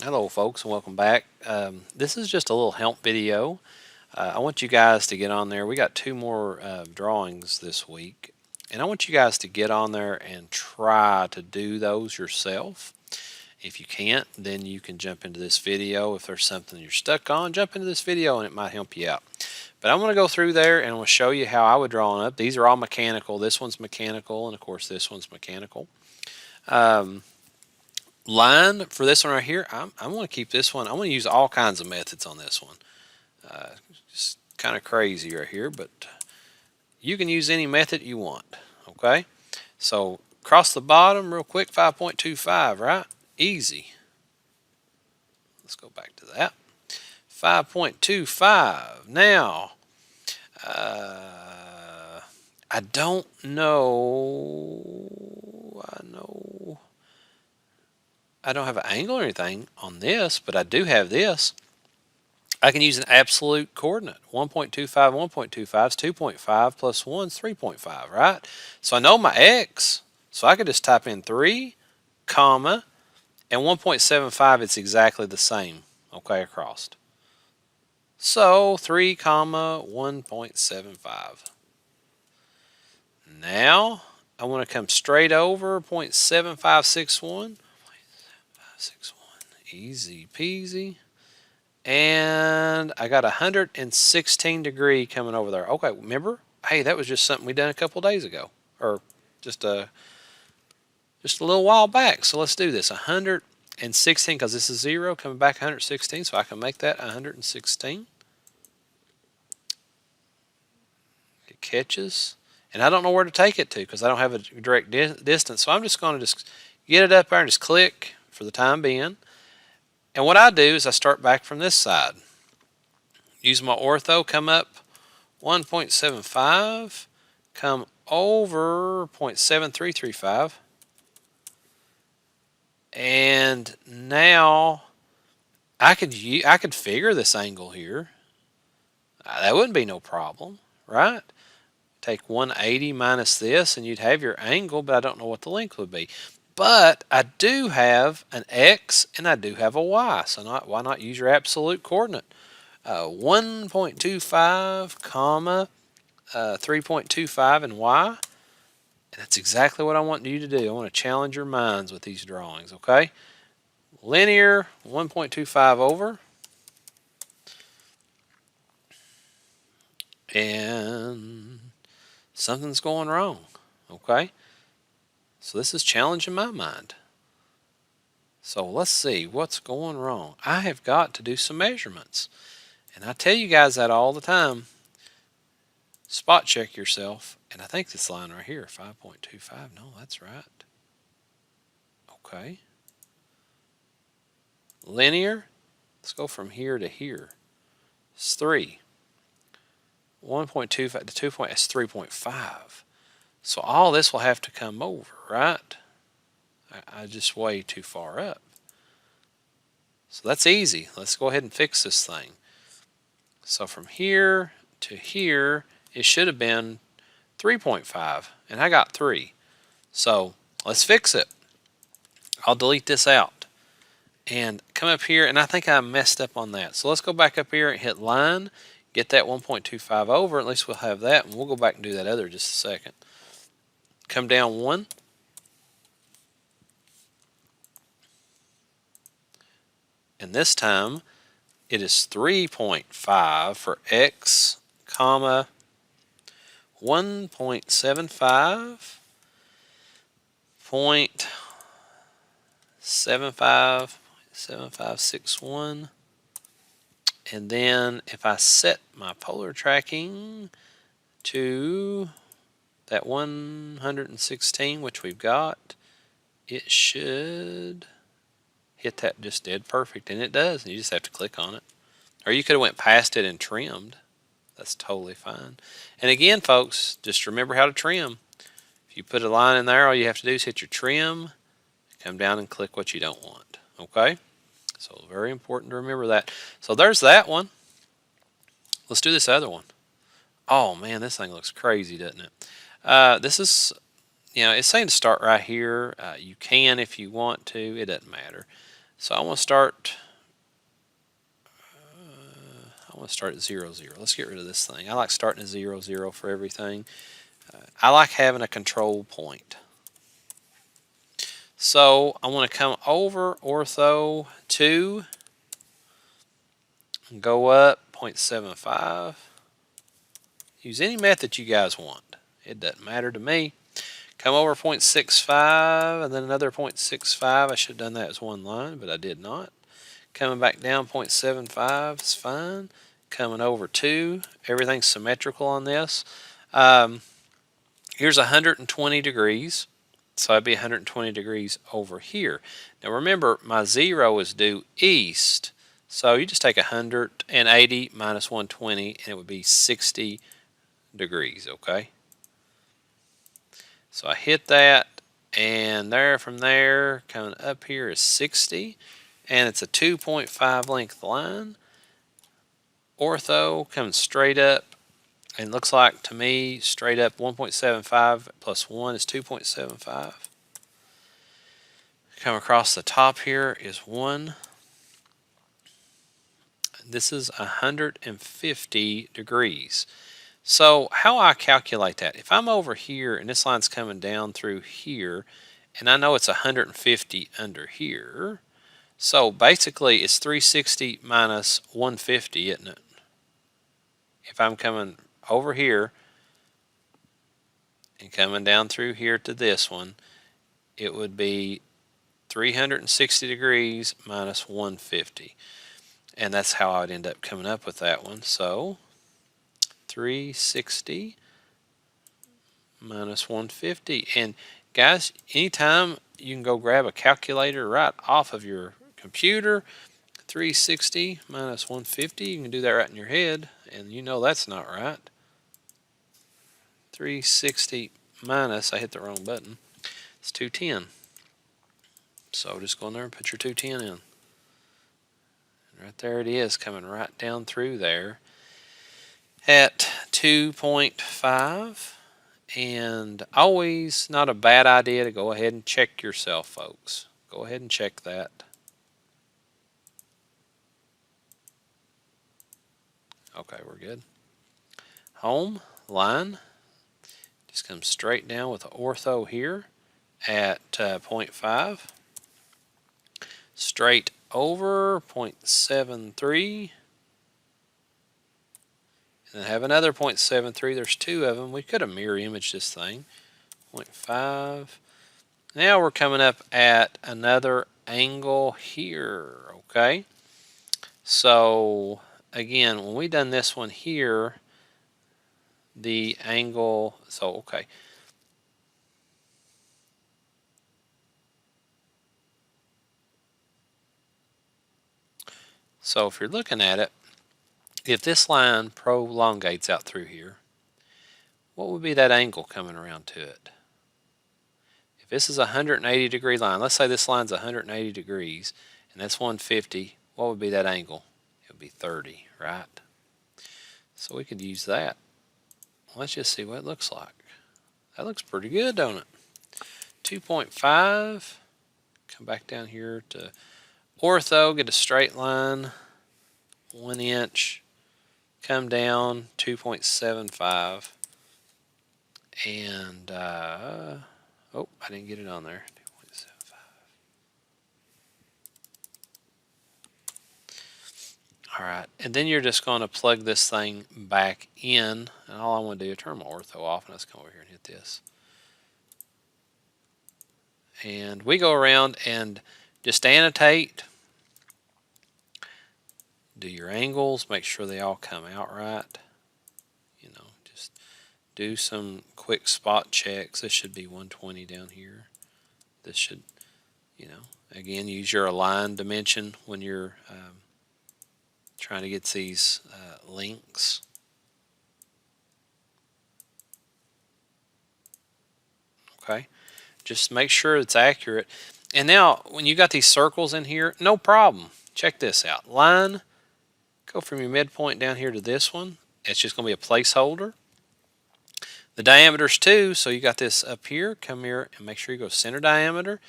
Hello folks and welcome back. This is just a little help video. I want you guys to get on there. We got two more drawings this week, and I want you guys to get on there and try to do those yourself. If you can't, then you can jump into this video. If there's something you're stuck on, jump into this video and it might help you out. But I'm going to go through there and I'm going to show you how I would draw them up. These are all mechanical. This one's mechanical, and of course this one's mechanical. Line for this one right here, I'm going to keep this one. I'm going to use all kinds of methods on this one. It's kind of crazy right here, but you can use any method you want. Okay, so across the bottom real quick, 5.25, right? Easy. Let's go back to that. 5.25. Now, I don't know. I don't have an angle or anything on this, but I do have this. I can use an absolute coordinate. 1.25, 1.25 is 2.5 plus 1 is 3.5, right? So I know my x, so I could just type in 3, comma, and 1.75, it's exactly the same, okay, across. So 3, comma, 1.75. Now I want to come straight over 0.7561. 0.7561, easy peasy. And I got 116 degree coming over there. Okay, remember? Hey, that was just something we done a couple days ago, or just a little while back. So let's do this. 116, because this is 0, coming back 116, so I can make that 116. It catches. And I don't know where to take it to because I don't have a direct distance. So I'm just going to just get it up there and just click for the time being. And what I do is I start back from this side. Use my ortho, come up 1.75, come over 0.7335. And now I could figure this angle here. That wouldn't be no problem, right? Take 180 minus this and you'd have your angle, but I don't know what the length would be. But I do have an x and I do have a y, so why not use your absolute coordinate? 1.25 comma 3.25 and y. And that's exactly what I want you to do. I want to challenge your minds with these drawings, okay? Linear 1.25 over. And something's going wrong, okay? So this is challenging my mind. So let's see what's going wrong. I have got to do some measurements. And I tell you guys that all the time. Spot check yourself. And I think this line right here, 5.25, no, that's right. Okay. Linear, let's go from here to here. It's 3. 1.25 to 2. It's 3.5. So all this will have to come over, right? I just way too far up. So that's easy. Let's go ahead and fix this thing. So from here to here, it should have been 3.5, and I got 3. So let's fix it. I'll delete this out and come up here, and I think I messed up on that. So let's go back up here and hit line, get that 1.25 over. At least we'll have that, and we'll go back and do that other in just a second. Come down 1. And this time it is 3.5 for x, comma 1.75, 0.7561. And then if I set my polar tracking to that 116, which we've got, it should hit that just dead perfect, and it does. You just have to click on it. Or you could have went past it and trimmed. That's totally fine. And again, folks, just remember how to trim. If you put a line in there, all you have to do is hit your trim, come down and click what you don't want. Okay? So very important to remember that. So there's that one. Let's do this other one. Oh man, this thing looks crazy, doesn't it? This is, it's saying to start right here. You can if you want to. It doesn't matter. So I want to start. I want to start at 0, 0. Let's get rid of this thing. I like starting at 0, 0 for everything. I like having a control point. So I want to come over ortho 2, and go up 0.75. Use any method you guys want. It doesn't matter to me. Come over 0.65 and then another 0.65. I should have done that as one line, but I did not. Coming back down 0.75 is fine. Coming over 2. Everything's symmetrical on this. Here's 120 degrees. So that'd be 120 degrees over here. Now remember, my 0 is due east. So you just take 180 minus 120 and it would be 60 degrees, okay? So I hit that, and there from there, coming up here is 60, and it's a 2.5 length line. Ortho coming straight up, and looks like to me straight up 1.75 plus 1 is 2.75. Come across the top here is 1. This is 150 degrees. So how I calculate that, if I'm over here and this line's coming down through here, and I know it's 150 under here, so basically it's 360 minus 150, isn't it? If I'm coming over here and coming down through here to this one, it would be 360 degrees minus 150. And that's how I would end up coming up with that one. So 360 minus 150. And guys, anytime you can go grab a calculator right off of your computer, 360 minus 150, you can do that right in your head, and you know that's not right. 360 minus, I hit the wrong button, it's 210. So just go in there and put your 210 in. Right there it is, coming right down through there at 2.5. And always not a bad idea to go ahead and check yourself, folks. Go ahead and check that. Okay, we're good. Home, line, just come straight down with the ortho here at 0.5. Straight over 0.73. And then have another 0.73. There's 2 of them. We could have mirror imaged this thing. 0.5. Now we're coming up at another angle here, okay? So again, when we done this one here, the angle, so okay. So if you're looking at it, if this line prolongates out through here, what would be that angle coming around to it? If this is a 180 degree line, let's say this line's 180 degrees, and that's 150, what would be that angle? It would be 30, right? So we could use that. Let's just see what it looks like. That looks pretty good, don't it? 2.5, come back down here to ortho, get a straight line, 1 inch, come down 2.75, and oh, I didn't get it on there. 2.75. All right, and then you're just going to plug this thing back in, and all I want to do is turn my ortho off, and let's come over here and hit this. And we go around and just annotate. Do your angles, make sure they all come out right. You know, just do some quick spot checks. This should be 120 down here. This should, you know, again, use your align dimension when you're trying to get these links. Okay, just make sure it's accurate. And now, when you got these circles in here, no problem. Check this out. Line, go from your midpoint down here to this one. It's just going to be a placeholder. The diameter's 2, so you got this up here. Come here and make sure you go center diameter.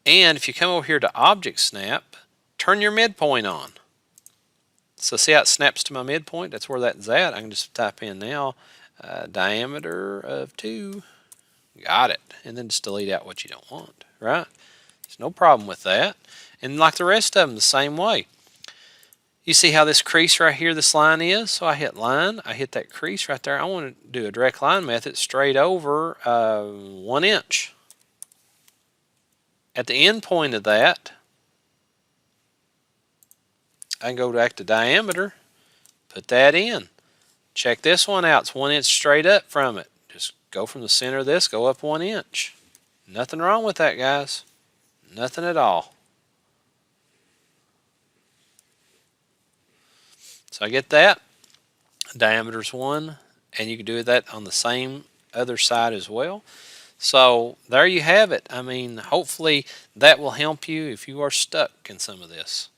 And if you come over here to object snap, turn your midpoint on. So see how it snaps to my midpoint? That's where that's at. I can just type in now diameter of 2. Got it. And then just delete out what you don't want, right? There's no problem with that. And like the rest of them, the same way. You see how this crease right here, this line is? So I hit line, I hit that crease right there. I want to do a direct line method straight over 1 inch. At the end point of that, I can go back to diameter, put that in. Check this one out. It's 1 inch straight up from it. Just go from the center of this, go up 1 inch. Nothing wrong with that, guys. Nothing at all. So I get that. Diameter's 1, and you can do that on the same other side as well. So there you have it. I mean, hopefully that will help you if you are stuck in some of this.